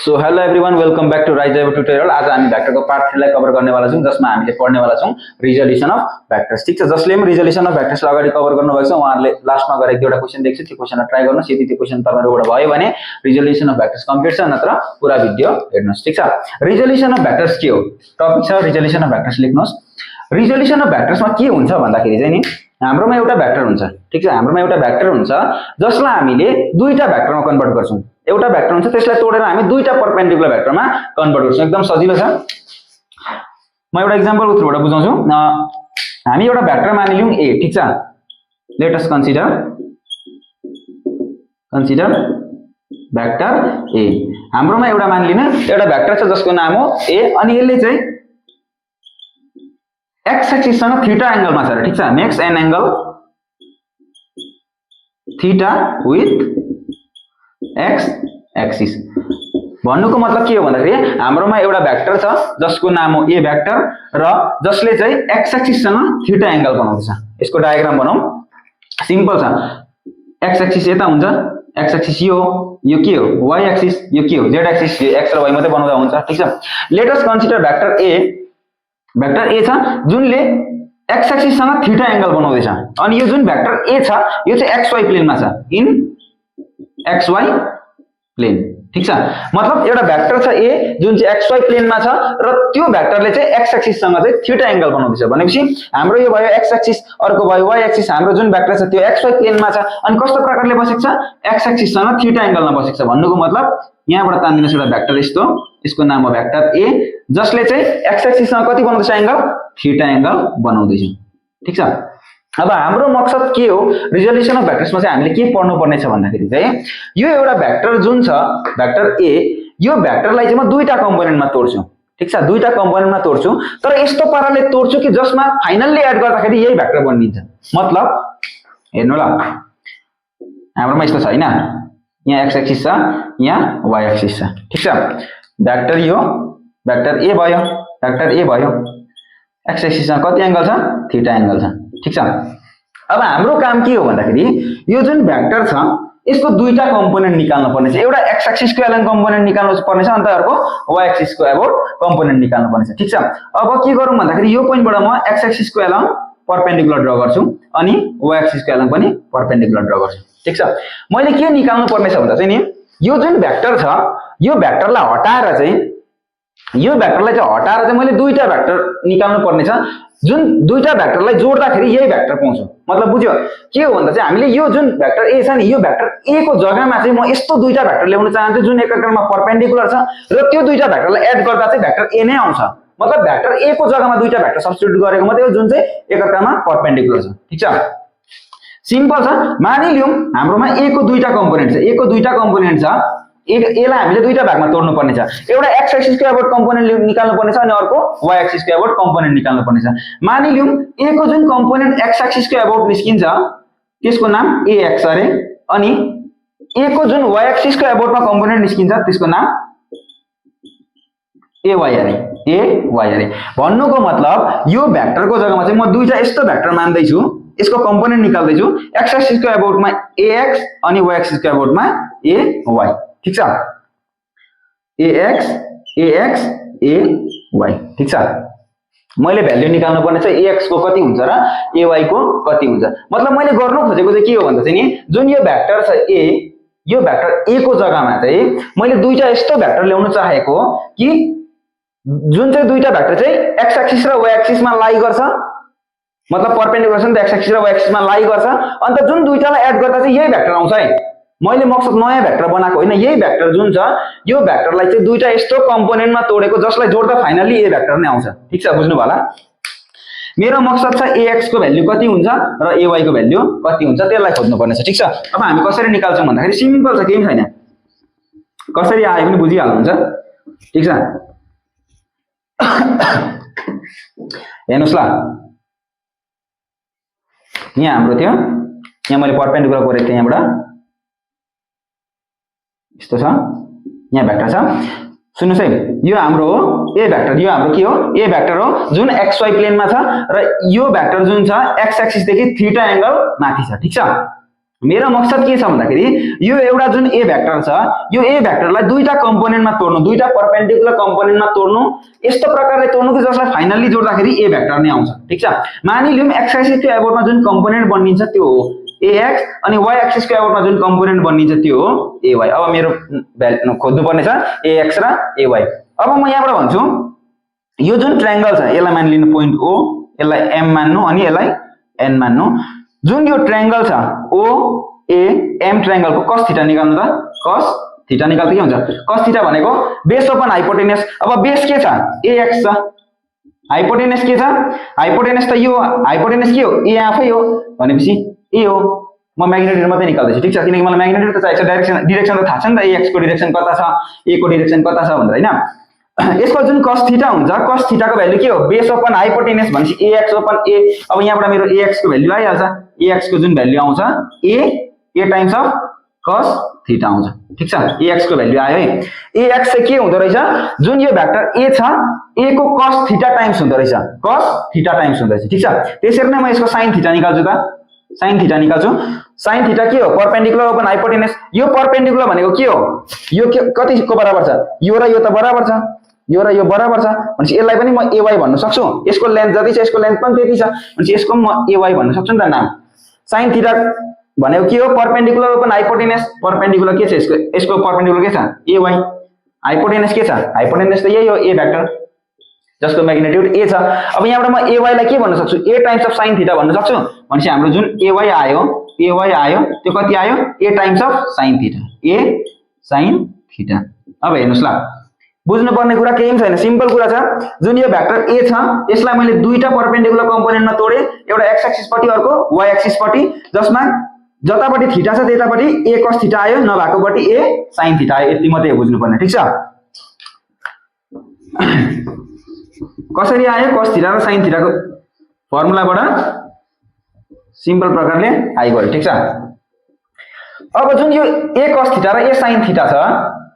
So hello everyone, welcome back to Rise tutorial. आज हामी भेक्टरको part 3 लाई कभर गर्नेवाला छौं, जसमा हामीले पढ्नेवाला छौं रिजोल्युसन अफ भेक्टर्स। ठीक छ, जसले पनि रिजोल्युसन अफ भेक्टर्स अगाडि कभर गर्नुभएको छ उहाँहरुले लास्टमा गएर एक दुईवटा क्वेशन देख्छु, त्यो क्वेशनलाई ट्राई गर्नुस्। यदि त्यो क्वेशन तपाईहरुबाट भयो भने रिजोल्युसन अफ भेक्टर्स कम्प्लिट छ, नत्र पुरा भिडियो हेर्नुस्। ठीक छ, रिजोल्युसन अफ भेक्टर्स के हो? टपिक छ रिजोल्युसन अफ भेक्टर्स, लेख्नुस्। रिजोल्युसन अफ भेक्टर्समा के हुन्छ भन्दाखेरि चाहिँ नि हाम्रोमा एउटा भेक्टर हुन्छ। ठीक छ, हाम्रोमा एउटा भेक्टर हुन्छ जसलाई हामीले दुईटा भेक्टरमा कन्भर्ट गर्छौं। एउटा भेक्टर हुन्छ, त्यसलाई तोडेर हामी दुईटा परपेन्डिकुलर भेक्टरमा कन्भर्ट गर्छौं। एकदम सजिलो छ। म एउटा एक्जाम्पलको थ्रुबाट बुझाउँछु। हामी एउटा भेक्टर मानिलियौं a। ठीक छ, let us consider vector a। हाम्रोमा एउटा मानिलिनु एउटा भेक्टर छ जसको नाम हो a, अनि यसले चाहिँ x एक्सिस सँग थीटा एंगलमा छ। ठीक छ, makes an angle theta with x axis. भन्नुको मतलब के हो भन्दाखेरि हाम्रोमा एउटा भेक्टर छ जसको नाम हो a भेक्टर र जसले चाहिँ x एक्सिस सँग थीटा एंगल बनाउँछ। यसको डायग्राम बनाऊ। सिम्पल छ। x एक्सिस यता हुन्छ, x एक्सिस यो के हो, y एक्सिस यो के हो, z एक्सिस x र y मात्रै बनाउँदा हुन्छ। ठीक छ, let us consider vector a। Vector a छ जुनले x एक्सिस सँग थीटा एंगल बनाउँदैछ, अनि यो जुन भेक्टर a छ यो चाहिँ xy प्लेनमा छ, इन xy प्लेन। ठीक छ, मतलब एउटा भेक्टर छ a जुन चाहिँ xy प्लेनमा छ र त्यो भेक्टरले चाहिँ x एक्सिस सँग चाहिँ थीटा एंगल बनाउँदैछ। भनेपछि हाम्रो यो भयो x एक्सिस, अर्को भयो y एक्सिस। हाम्रो जुन भेक्टर छ त्यो xy प्लेनमा छ, अनि कस्तो प्रकारले बसेको छ, x एक्सिस सँग थीटा एंगलमा बसेको छ। भन्नुको मतलब यहाँबाट तान्दिनुस् एउटा भेक्टर यस्तो, यसको नाम हो भेक्टर a, जसले चाहिँ x एक्सिस सँग कति बनाउँदैछ एंगल, थीटा एंगल बनाउँदैछ। ठीक छ, अब हाम्रो मकसद के हो रिजोल्युसन अफ भेक्टर्समा चाहिँ हामीले के पढ्नु पर्ने छ भन्दाखेरि चाहिँ यो एउटा भेक्टर जुन छ भेक्टर a, यो भेक्टरलाई चाहिँ म दुईटा कम्पोनेन्टमा तोड्छु। ठीक छ, दुईटा कम्पोनेन्टमा तोड्छु, तर यस्तो पाराले तोड्छु कि जसमा फाइनल्ली एड गर्दाखेरि यही भेक्टर बनिन्छ। मतलब हेर्नु ल, हाम्रोमा यस्तो छ हैन, यहाँ x एक्सिस छ, यहाँ y एक्सिस छ। ठीक छ, भेक्टर यो भेक्टर a भयो, भेक्टर a भयो, x एक्सिस सँग कति एंगल छ, थीटा एंगल छ। ठीक छ, अब हाम्रो काम के हो भन्दाखेरि यो जुन भेक्टर छ यसको दुईटा कम्पोनेन्ट निकाल्नु पर्ने छ। एउटा x एक्सिस को एलन कम्पोनेन्ट निकाल्नु पर्ने छ, अन्त अर्को y एक्सिस को एबोट कम्पोनेन्ट निकाल्नु पर्ने छ। ठीक छ, अब के गरौँ भन्दाखेरि यो पोइन्टबाट म x एक्सिस को एलन परपेन्डिकुलर ड्रा गर्छु अनि y एक्सिस को एलन पनि परपेन्डिकुलर ड्रा गर्छु। ठीक छ, मैले के निकाल्नु पर्ने छ भन्दा चाहिँ नि यो जुन भेक्टर छ यो भेक्टरलाई हटाएर चाहिँ मैले दुईटा भेक्टर निकाल्नु पर्ने छ, जुन दुईटा भेक्टरलाई जोड्दाखेरि यही भेक्टर पाउँछु। मतलब बुझ्यो के हो भन्दा चाहिँ हामीले यो जुन भेक्टर a छ नि यो भेक्टर a को जग्गामा चाहिँ म यस्तो दुईटा भेक्टर ल्याउन चाहन्छु जुन एकअर्कामा परपेन्डिकुलर छ र त्यो दुईटा भेक्टरलाई एड गर्दा चाहिँ भेक्टर a नै आउँछ। मतलब भेक्टर a को जग्गामा दुईटा भेक्टर सब्स्टिट्युट गरेको मात्रै हो जुन चाहिँ एकअर्कामा परपेन्डिकुलर छ। ठीक छ, सिम्पल छ। मानिलियौं हाम्रोमा a को दुईटा कम्पोनेन्ट छ, a को दुईटा कम्पोनेन्ट छ, a लाई हामीले दुईटा भागमा तोड्नु पर्ने छ। एउटा x एक्सिस को एबोट कम्पोनेन्ट निकाल्नु पर्ने छ अनि अर्को y एक्सिस को एबोट कम्पोनेन्ट निकाल्नु पर्ने छ। मानिलियौं a को जुन कम्पोनेन्ट x एक्सिस को एबोट निस्किन्छ त्यसको नाम ax अरे, अनि a को जुन y एक्सिस को एबोटमा कम्पोनेन्ट निस्किन्छ त्यसको नाम ay अरे। भन्नुको मतलब यो भेक्टरको जग्गामा चाहिँ म दुईटा यस्तो भेक्टर मान्दै छु, यसको कम्पोनेन्ट निकाल्दै छु, x एक्सिस को एबोटमा ax अनि y एक्सिस को एबोटमा ay। ठीक छ, ax ay। ठीक छ, मैले भ्याल्यु निकाल्नु पर्ने छ ax को कति हुन्छ र ay को कति हुन्छ। मतलब मैले गर्नु खोजेको चाहिँ के हो भन्दा चाहिँ नि जुन यो भेक्टर छ a, यो भेक्टर a को जग्गामा चाहिँ मैले दुईटा यस्तो भेक्टर ल्याउन चाहेको कि जुन चाहिँ दुईटा भेक्टर चाहिँ x एक्सिस र y एक्सिसमा लाई गर्छ। मतलब परपेन्डिकुलर छ नि त, x एक्सिस र y एक्सिसमा लाई गर्छ, अन्त जुन दुईटालाई एड गर्दा चाहिँ यही भेक्टर आउँछ है। मैले मकसद नयाँ भेक्टर बनाएको होइन, यही भेक्टर जुन छ यो भेक्टरलाई चाहिँ दुईटा यस्तो कम्पोनेन्टमा तोडेको जसलाई जोड्दा फाइनली ए भेक्टर नै आउँछ। ठीक छ, बुझ्नु होला। मेरो मकसद छ ax को भ्याल्यु कति हुन्छ र ay को भ्याल्यु कति हुन्छ त्यसलाई खोज्नु पर्ने छ। ठीक छ, अब हामी कसरी निकाल्छौं भन्दाखेरि सिम्पल छ, केही छैन, कसरी आए पनि बुझिहाल्नुहुन्छ। ठीक छ, हेर्नुस् ल, यहाँ हाम्रो थियो, यहाँ मैले परपेन्डिकुलर गरेको थिएँ, यहाँबाट यस्तो छ, यहाँ भेक्टर छ। सुन्नुस् है, यो हाम्रो हो a भेक्टर, यो हाम्रो के हो a भेक्टर हो जुन xy प्लेनमा छ र यो भेक्टर जुन छ x एक्सिस देखि थीटा एंगल माथि छ। ठीक छ, मेरो मकसद के छ भन्दाखेरि यो एउटा जुन ए भेक्टर छ यो ए भेक्टरलाई दुईटा कम्पोनेन्टमा तोड्नु, दुईटा परपेन्डिकुलर कम्पोनेन्टमा तोड्नु, यस्तो प्रकारले तोड्नु कि जसलाई फाइनली जोड्दाखेरि ए भेक्टर नै आउँछ। ठीक छ, मानिलिउँ एक्स एक्सिसको एबोर्डमा जुन कम्पोनेन्ट बनिन्छ त्यो हो ax अनि y एक्सिसको एबोर्डमा जुन कम्पोनेन्ट बनिन्छ त्यो हो ay। अब मेरो भ्यालु खोज्नु पर्ने छ ax र ay। अब म यहाँबाट भन्छु यो जुन ट्रायंगल छ यसलाई मानिलिनु पोइन्ट O, यसलाई m मान्नु अनि यसलाई n मान्नु। जुन यो ट्रायंगल छ O A M ट्रायंगलको cos theta निकाल्नु त, cos थीटा निकाल्दा के हुन्छ, cos थीटा भनेको बेस अपन हाइपोटेनस। अब बेस के छ ax छ, हाइपोटेनस के छ, हाइपोटेनस त यो हाइपोटेनस के हो a आफै हो भनेपछि ए हो। म म्याग्नेट्युड मात्रै निकाल्दैछु। ठीक छ, किनकि मलाई म्याग्नेट्युड त चाहिन्छ, डाइरेक्सन त थाहा छ नि त ax को डाइरेक्सन कता छ a को डाइरेक्सन कता छ भनेर हैन। यसको जुन cos थीटा हुन्छ, cos थीटा को भ्यालु के हो बेस अपन हाइपोटेनस भनेपछि ax अपन a। अब यहाँबाट मेरो ax को भ्यालु आइहाल्छ, ax को जुन भ्यालु आउँछ a times of cos theta आउँछ। ठीक छ, ax को भ्यालु आयो है। ax चाहिँ के हुँदो रहेछ, जुन यो भेक्टर a छ a को cos थीटा टाइम्स हुँदो रहेछ, cos थीटा टाइम्स हुँदो रहेछ। ठीक छ, त्यसरी नै म यसको sin थीटा निकाल्छु त, sin थीटा निकाल्छु। sin थीटा के हो परपेन्डिकुलर ओपन हाइपोटेनस। यो परपेन्डिकुलर भनेको के हो, यो के कतिको बराबर छ, यो र यो त बराबर छ, यो र यो बराबर छ भनेपछि यसलाई पनि म ay भन्न सक्छु। यसको लेन्थ जति छ यसको लेन्थ पनि त्यति छ भनेपछि यसको म ay भन्न सक्छु नि त नाम। sin थीटा भनेको के हो परपेन्डिकुलर ओपन हाइपोटेनस, परपेन्डिकुलर के छ यसको, यसको परपेन्डिकुलर के छ ay, हाइपोटेनस के छ, हाइपोटेनस त यही हो a भेक्टर जसको म्याग्निट्युड a छ। अब यहाँबाट म ay लाई के भन्न सक्छु a times of sin theta भन्न सक्छु भनेपछि हाम्रो जुन ay आयो त्यो कति आयो a times of sin theta, a sin theta. अब हेर्नुस् ल, बुझ्नु पर्ने कुरा केही छैन, सिम्पल कुरा छ। जुन यो भेक्टर a छ यसलाई मैले दुईटा परपेन्डिकुलर कम्पोनेन्टमा तोडे, एउटा x एक्सिस पट्टि अर्को y एक्सिस पट्टि, जसमा जतापट्टि थीटा छ त्यतापट्टि a cos थीटा आयो, नभएकोपट्टि a sin थीटा आयो। यति मात्रै बुझ्नु पर्ने। ठीक छ, कसरी आयो cos थीटा र sin थीटा को फर्मुलाबाट सिम्पल प्रकारले आइगयो। ठीक छ, अब जुन यो a cos थीटा र a sin थीटा छ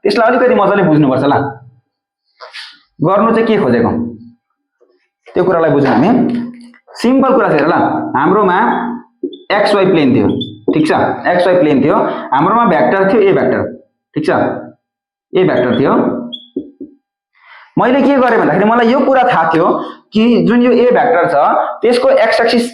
त्यसलाई अलिकति मजाले बुझ्नु पर्छ ल। गर्नु चाहिँ के खोजेको त्यो कुरालाई बुझ्नु हामी। सिम्पल कुरा छ हेर ल, हाम्रोमा xy प्लेन थियो। ठीक छ, xy प्लेन थियो, हाम्रोमा भेक्टर थियो a भेक्टर। ठीक छ, a भेक्टर थियो। मैले के गरे भन्दाखेरि मलाई यो कुरा थाहा थियो कि जुन यो a भेक्टर छ त्यसको x एक्सिस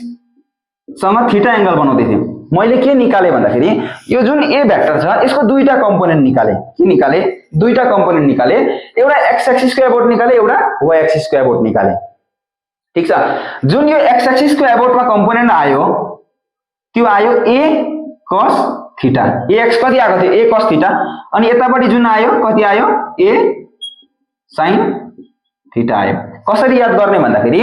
सँग थीटा एंगल बनाउँदै थियो। मैले के निकाले भन्दाखेरि यो जुन a भेक्टर छ यसको दुईटा कम्पोनेन्ट निकाले। के निकाले, दुईटा कम्पोनेन्ट निकाले, एउटा x एक्सिस को एबोर्ड निकाले, एउटा y एक्सिस को एबोर्ड निकाले। ठीक छ, जुन यो x एक्सिस को एबोर्डमा कम्पोनेन्ट आयो त्यो आयो a cos थीटा, ax कति आएको थियो a cos थीटा, अनि यतापट्टि जुन आयो कति आयो a sin थीटा आयो। कसरी याद गर्ने भन्दाखेरि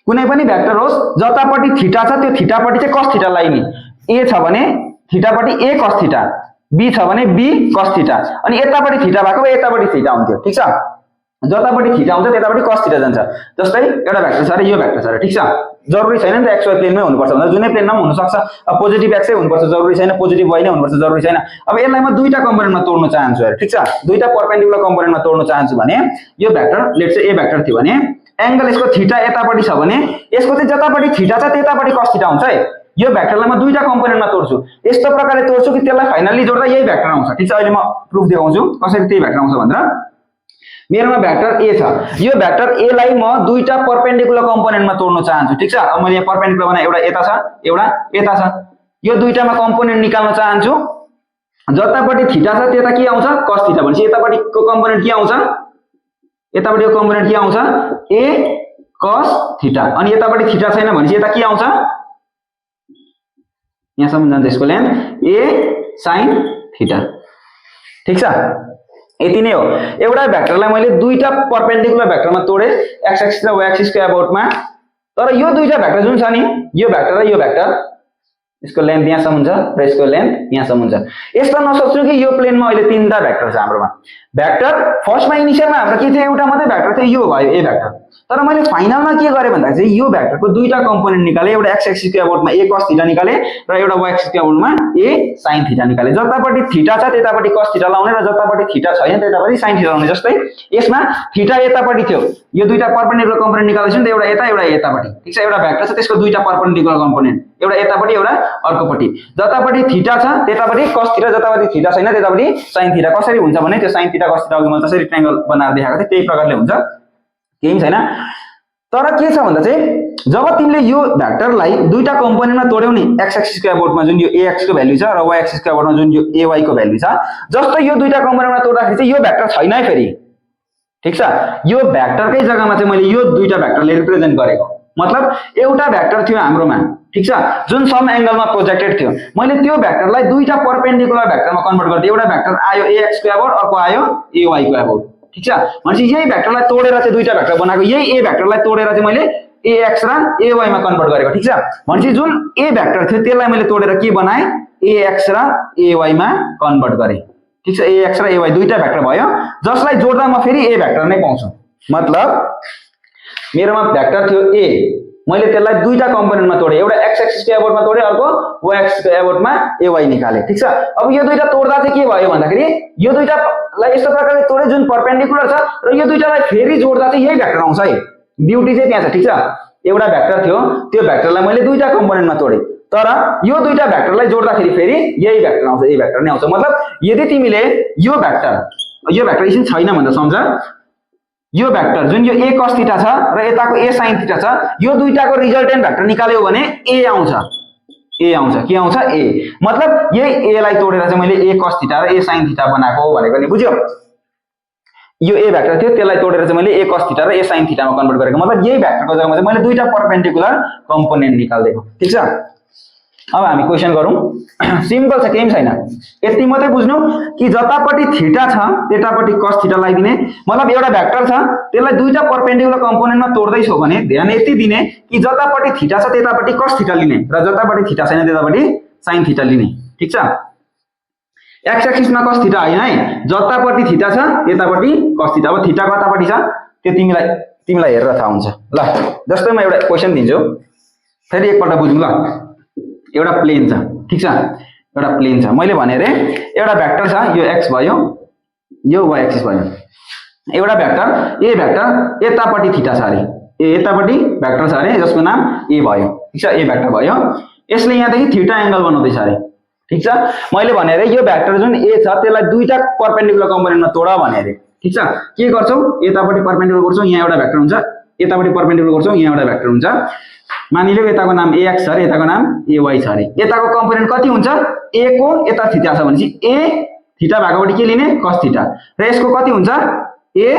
कुनै पनि भेक्टर होस् जतापट्टि थीटा छ त्यो थीटापट्टि चाहिँ cos थीटा लाइने, a छ भने थीटापट्टि a cos थीटा, b छ भने b cos थीटा, अनि यतापट्टि थीटा भएको भए यतापट्टि थीटा हुन्थ्यो। ठीक छ, जतापट्टि थीटा हुन्छ त्यतापट्टि cos थीटा जान्छ। जस्तै एउटा भेक्टर छ र यो भेक्टर छ र, ठीक छ, जरुरी छैन नि त xy प्लेनमै हुनुपर्छ भन्दा जुनै प्लेनमा पनि हुन सक्छ। अब पोजिटिभ x हुनुपर्छ जरुरी छैन, पोजिटिभ y नै हुनुपर्छ जरुरी छैन। अब यसलाई म दुईटा कम्पोनेन्टमा तोड्न चाहन्छु अरे। ठीक छ, दुईटा परपेन्डिकुलर कम्पोनेन्टमा तोड्न चाहन्छु भने यो vector let's say a vector थियो भने एंगल यसको थीटा यतापट्टि छ भने यसको चाहिँ जतापट्टि थीटा छ त्यतापट्टि cos थीटा हुन्छ है। यो भेक्टरलाई म दुईटा कम्पोनेन्टमा तोड्छु, यस्तो प्रकारले तोड्छु कि त्यसलाई फाइनली जोड्दा यही भेक्टर आउँछ। ठीक छ, अहिले म प्रुफ देखाउँछु कसरी त्यही भेक्टर आउँछ भनेर। मेरोमा भेक्टर a छ, यो भेक्टर a लाई म दुईटा परपेन्डिकुलर कम्पोनेन्टमा तोड्न चाहन्छु। ठीक छ, अब मैले यहाँ परपेन्डिकुलर बनाए, एउटा यता छ एउटा यता छ, यो दुईटामा कम्पोनेन्ट निकाल्न चाहन्छु। जतापट्टि थीटा छ त्यता के आउँछ cos थीटा भनेपछि यतापट्टिको कम्पोनेन्ट के आउँछ, यतापट्टिको कम्पोनेन्ट के आउँछ a cos थीटा, अनि यतापट्टि थीटा छैन भनेपछि यता के आउँछ, यहाँसम्म जान्छ यसको लेन्थ a sin थीटा। ठीक छ, यति नै हो। एउटा भेक्टरलाई मैले दुईटा परपेन्डिकुलर भेक्टरमा तोडे, x एक्सिस र y एक्सिस को एबोर्डमा, तर यो दुईटा भेक्टर जुन छ नि यो भेक्टर र यो भेक्टर यसको लेन्थ यहाँसम्म हुन्छ र यसको लेन्थ यहाँसम्म हुन्छ। यस्तो नसोच्नु कि यो प्लेनमा अहिले तीनटा भेक्टर छ हाम्रोमा, भेक्टर फर्स्टमा इनिसियलमा हाम्रो के थियो एउटा मात्रै भेक्टर थियो यो भयो ए भेक्टर तर मैले फाइनलमा के गरेँ भन्दा चाहिँ यो भेक्टरको दुईटा कम्पोनेन्ट निकाले एउटा x एक्सिसको एबोर्डमा a cos थीटा निकाले र एउटा y एक्सिसको एबोर्डमा a sin थीटा निकाले जतापट्टि थीटा छ त्यतापट्टि cos थीटा लाउने र जतापट्टि थीटा छैन त्यतापट्टि sin थीटा लाउने जस्तै यसमा थीटा यतापट्टि थियो यो दुईटा परपेन्डिकुलर कम्पोनेन्ट निकालेछु नि त एउटा यता एउटा यतापट्टि ठीक छ एउटा भेक्टर छ त्यसको दुईटा परपेन्डिकुलर कम्पोनेन्ट एउटा यतापट्टि एउटा अर्कोपट्टि जतापट्टि थीटा छ त्यतापट्टि cos थीटा जतापट्टि थीटा छैन त्यतापट्टि sin थीटा कसरी हुन्छ भने त्यो sin थीटा cos थीटा अघि मैले जसरी ट्रायंगल बनाएर देखाएको थिएँ त्यही प्रकारले हुन्छ केही छैन तर के छ भन्दा चाहिँ जब तिमीले यो भेक्टरलाई दुईटा कम्पोनेन्टमा तोड्यौ नि x एक्सिसको एबोर्डमा जुन यो ax को भ्यालु छ र y एक्सिसको एबोर्डमा जुन यो ay को भ्यालु छ जस्तो यो दुईटा कम्पोनेन्टमा तोड्दाखेरि चाहिँ यो भेक्टर छैन है फेरि ठीक छ यो भेक्टरकै जग्गामा चाहिँ मैले यो दुईटा भेक्टरले रिप्रेजेन्ट गरेको मतलब एउटा भेक्टर थियो हाम्रोमा ठीक छ जुन सम एंगलमा प्रोजेक्टेड थियो मैले त्यो भेक्टरलाई दुईटा परपेन्डिकुलर भेक्टरमा कन्भर्ट गर्दै एउटा भेक्टर आयो ax को एबोर्ड अर्को आयो ay को एबोर्ड ठीक छ भनेपछि यही भेक्टरलाई तोडेर चाहिँ दुईटा भेक्टर बनाएको यही a भेक्टरलाई तोडेर चाहिँ मैले ax र ay मा कन्भर्ट गरेको ठीक छ भनेपछि जुन a भेक्टर थियो त्यसलाई मैले तोडेर के बनाए ax र ay मा कन्भर्ट गरे ठीक छ ax र ay दुईटा भेक्टर भयो जसलाई जोड्दा म फेरि a भेक्टर नै पाउँछु मतलब मेरोमा भेक्टर थियो a मैले त्यसलाई दुईटा कम्पोनेन्टमा तोडे एउटा x एक्सिसको एबोर्डमा तोडे अर्को y एक्सिसको एबोर्डमा ay निकाले ठीक छ अब यो दुईटा तोड्दा चाहिँ के भयो भन्दाखेरि यो दुईटालाई यस्तो प्रकारले तोडे जुन परपेन्डिकुलर छ र यो दुईटालाई फेरि जोड्दा चाहिँ यही भेक्टर आउँछ है ब्युटी चाहिँ त्यहाँ छ ठीक छ एउटा भेक्टर थियो त्यो भेक्टरलाई मैले दुईटा कम्पोनेन्टमा तोडे तर यो दुईटा भेक्टरलाई जोड्दाखेरि फेरि यही भेक्टर आउँछ यही भेक्टर नै आउँछ मतलब यदि तिमीले यो भेक्टर एकछिन छैन भन्दा सम्झ यो भेक्टर जुन यो a cos थीटा छ र यताको a sin थीटा छ यो दुईटाको रिजल्टेन्ट भेक्टर निकाल्यो भने a आउँछ के आउँछ a मतलब यही a लाई तोडेर चाहिँ मैले a cos थीटा र a sin थीटा बनाएको भनेको नि बुझ्यौ यो a भेक्टर थियो त्यसलाई तोडेर चाहिँ मैले a cos थीटा र a sin थीटामा कन्भर्ट गरेको मतलब यही भेक्टरको जग्गामा चाहिँ मैले दुईटा परपेन्डिकुलर कम्पोनेन्ट निकाल्दिएको ठीक छ अब हामी क्वेशन गरौँ सिम्पल छ केही छैन यति मात्रै बुझ्नु कि जतापट्टि थीटा छ त्यतापट्टि cos थीटा लगाइदिने मतलब एउटा भेक्टर छ त्यसलाई दुईटा परपेन्डिकुलर कम्पोनेन्टमा तोड्दै छौ भने ध्यान यति दिने कि जतापट्टि थीटा छ त्यतापट्टि cos थीटा लिने र जतापट्टि थीटा छैन त्यतापट्टि sin थीटा लिने ठीक छ x एक्सिसमा cos थीटा हैन है जतापट्टि थीटा छ त्यतापट्टि cos थीटा अब थीटा कतापट्टि छ त्यो तिमीलाई हेरेर थाहा हुन्छ ल जस्तै म एउटा क्वेशन दिन्छु फेरि एकपल्ट बुझौँ ल एउटा प्लेन छ ठीक छ एउटा प्लेन छ मैले भने रे एउटा भेक्टर छ यो x भयो यो y एक्सिस भयो एउटा भेक्टर a भेक्टर यतापट्टि थीटा छ अरे यतापट्टि भेक्टर छ अरे जसको नाम a भयो ठीक छ a भेक्टर भयो यसले यहाँदेखि थीटा एंगल बनाउँदैछ अरे ठीक छ मैले भने रे यो भेक्टर जुन a छ त्यसलाई दुईटा परपेन्डिकुलर कम्पोनेन्टमा तोड भने रे ठीक छ के गर्छौ यतापट्टि परपेन्डिकुलर गर्छौ यहाँ एउटा भेक्टर हुन्छ यतापट्टि परपेन्डिकुलर गर्छौ यहाँ एउटा भेक्टर हुन्छ मानिलियो यताको नाम ax छ अरे यताको नाम ay छ अरे यताको कम्पोनेन्ट कति हुन्छ a को यता थीटा छ भनेपछि a थीटा भागबाट के लिने cos थीटा र यसको कति हुन्छ a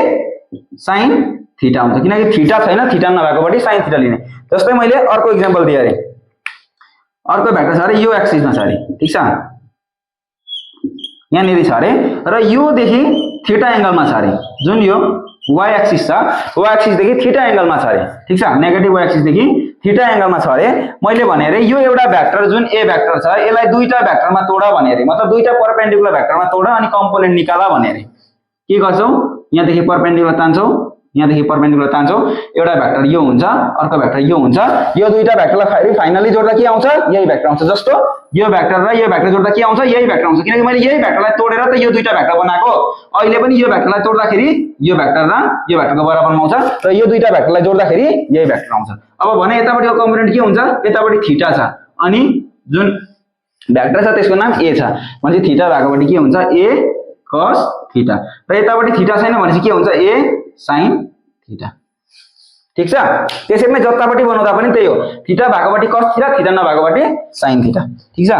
sin थीटा हुन्छ किनकि थीटा छैन थीटा नभएकोबाट sin थीटा लिने जस्तै मैले अर्को एक्जाम्पल दिए अरे अर्को भेक्टर छ अरे यो एक्सिसमा छ अरे ठीक छ यहाँनिर छ अरे र यो देखि थीटा एंगलमा छ अरे जुन यो y एक्सिस छ y एक्सिस देखि थीटा एंगलमा छ अरे ठीक छ नेगेटिभ y एक्सिस देखि थीटा एंगलमा छ अरे मैले भने रे यो एउटा भेक्टर जुन a भेक्टर छ यसलाई दुईटा भेक्टरमा तोड भने रे मतलब दुईटा परपेन्डिकुलर भेक्टरमा तोड अनि कम्पोनेन्ट निकाला भने रे के गर्छौ यहाँ देखि परपेन्डिकुलर तान्छौ यहाँ देखि परपेन्डिकुलर तान्छौ एउटा भेक्टर यो हुन्छ अर्को भेक्टर यो हुन्छ यो दुईटा भेक्टरलाई फेरि फाइनली जोड्दा के आउँछ यही भेक्टर आउँछ जस्तो यो भेक्टर र यो भेक्टर जोड्दा के आउँछ यही भेक्टर आउँछ किनकि मैले यही भेक्टरलाई तोडेर त यो दुईटा भेक्टर बनाएको अहिले पनि यो भेक्टरलाई तोड्दाखेरि यो भेक्टर र यो भेक्टरको बराबरमा आउँछ र यो दुईटा भेक्टरलाई जोड्दाखेरि यही भेक्टर आउँछ अब भने यतापट्टिको कम्पोनेन्ट के हुन्छ यतापट्टि थीटा छ अनि जुन भेक्टर छ त्यसको नाम a छ भनेपछि थीटा भागबाट के हुन्छ a cos थीटा र यतापट्टि थीटा छैन भनेपछि के हुन्छ a sin थीटा ठीक छ त्यसैले जतापट्टि बनाउँदा पनि त्यही हो थीटा भागबाट cos थीटा थीटा नभागबाट sin थीटा ठीक छ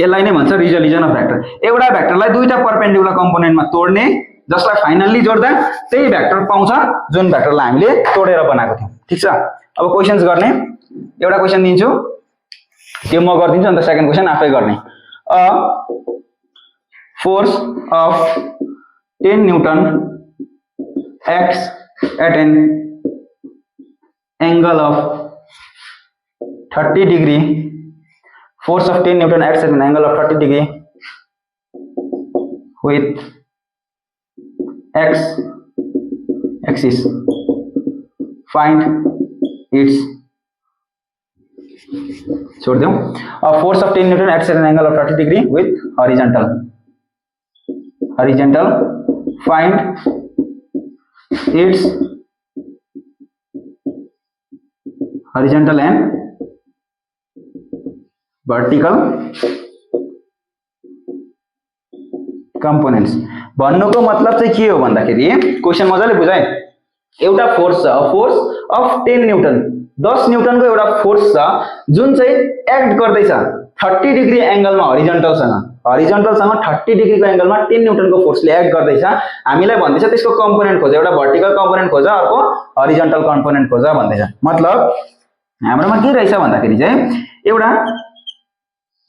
यसलाई नै भन्छ रिजोल्युसन अफ भेक्टर एउटा भेक्टरलाई दुईटा परपेन्डिकुलर कम्पोनेन्टमा तोड्ने जसलाई फाइनली जोड्दा त्यही भेक्टर पाउँछ जुन भेक्टरलाई हामीले तोडेर बनाएको थियौं ठीक छ अब क्वेशन्स गर्ने एउटा क्वेशन दिन्छु त्यो म गर्दिन्छु अनि सेकेन्ड क्वेशन आफै गर्ने force of 10 Newton acts at an angle of 30 degree. Force of 10 Newton acts at an angle of 30 degree with x axis find its छोड़ दो a force of 10 Newton acts at an angle of 30 degree with horizontal find its horizontal and vertical components भन्नुको मतलब चाहिँ के हो भन्दाखेरि question मजाले बुझाए एउटा फोर्स छ फोर्स अफ 10 न्यूटन 10 न्यूटन को एउटा फोर्स छ जुन चाहिँ एक्ट गर्दैछ 30 डिग्री एंगलमा हरिजन्टल सँग 30 डिग्री को एंगलमा 10 न्यूटन को फोर्सले एक्ट गर्दैछ हामीलाई भन्दैछ त्यसको कम्पोनेन्ट खोज एउटा भर्टिकल कम्पोनेन्ट खोज अर्को हरिजन्टल कम्पोनेन्ट खोज भन्दैछ मतलब हाम्रोमा के रहेछ भन्दाखेरि चाहिँ एउटा